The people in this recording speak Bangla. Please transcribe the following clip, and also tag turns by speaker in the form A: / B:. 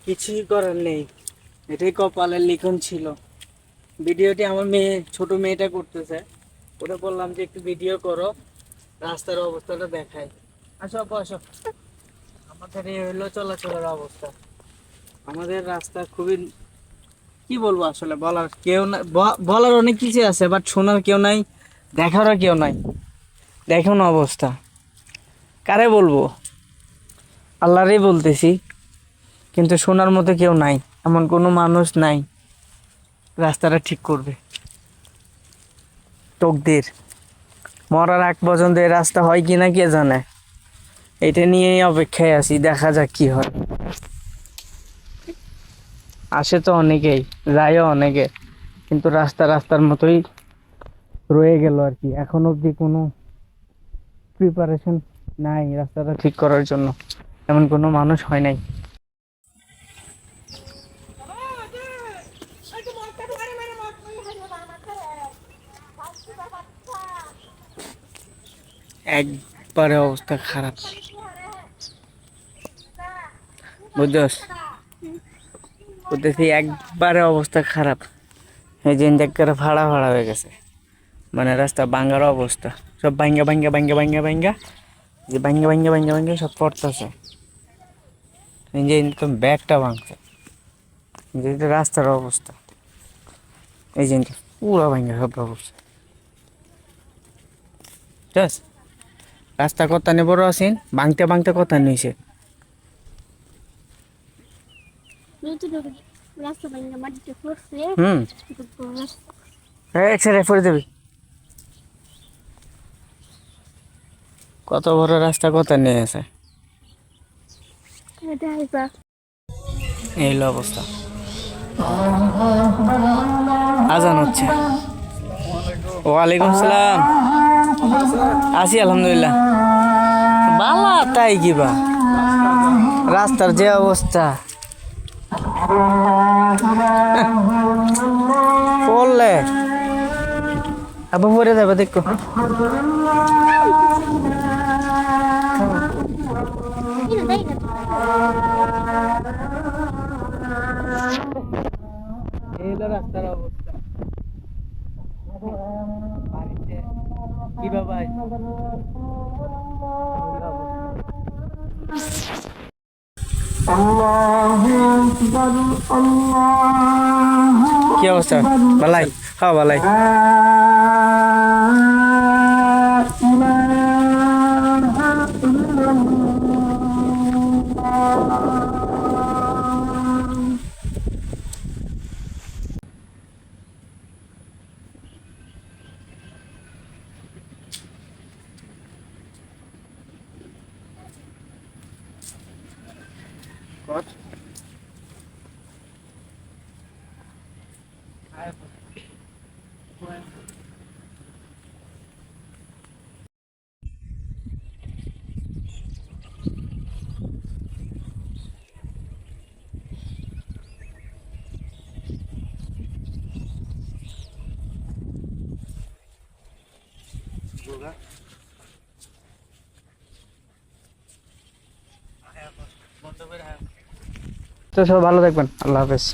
A: কিছুই করার নেই, এটাই কপালের লিখন ছিল। ভিডিওটি আমার ছোট মেয়েটা করতেছে, ওটা বললাম যে একটু ভিডিও করো, রাস্তার অবস্থাটা দেখাই। আসো আপু আসো। আমাদের এই হলো চলাচলের অবস্থা। আমাদের রাস্তা খুবই, কি বলবো আসলে, বলার কেউ না, বলার অনেক কিছু আছে, বাট শোনার কেউ নাই, দেখারও কেউ নাই। দেখুন অবস্থা, কারে বলবো, আল্লাহরই বলতেছি, কিন্তু শোনার মতো কেউ নাই, এমন কোনো মানুষ নাই রাস্তাটা ঠিক করবে। তকদির, মরার আগ পর্যন্ত এই রাস্তা হয় কিনা কে জানে। এটা নিয়েই অপেক্ষায় আছি, দেখা যাক কি হয়। আসে তো অনেকেই, যায়ও অনেকে, কিন্তু রাস্তা রাস্তার মতোই রয়ে গেল আর কি। এখন অবধি কোনো প্রিপারেশন নাই রাস্তাটা ঠিক করার জন্য, এমন কোনো মানুষ হয় নাই। একবারে অবস্থা খারাপ, বুঝছস, বুঝতেছি একবারে অবস্থা খারাপ। এই যে করে ভাড়া ভাড়া হয়ে গেছে, মানে রাস্তা ভাঙ্গার অবস্থা, সব ভাঙ্গা ভাঙ্গা ভাঙ্গা ভাঙ্গা ভাঙ্গা, যে ভাঙ্গা ভাঙ্গা ভাঙ্গা ভাঙ্গা সব পড়তেছে। এই যে তো ব্যাগটা ভাঙছে, যে এটা রাস্তার অবস্থা, এই যে পুরো ভাঙ্গা সব অবস্থা। ঠিক আছে, রাস্তা কথা নিয়ে বড় আছেন, ভাঙতে ভাঙতে কথা নিয়েছে। হুম, এক্সরে করে দেবি। কত বড় রাস্তা কথা নিয়ে আছে, এই হলো অবস্থা। আজান হচ্ছে। ওয়ালাইকুম সালাম। আছি আলহামদুলিল্লাহ। বালা তাই কিবা রাস্তার যে অবস্থা, পড়লে আবার পরে যাবে দেখো। এই হলো রাস্তার অবস্থা। বাড়িতে কি বাবা, কি অবস্থা? বালাই, হ্যাঁ বালাই। তো সব ভালো থাকবেন, আল্লাহ হাফেজ।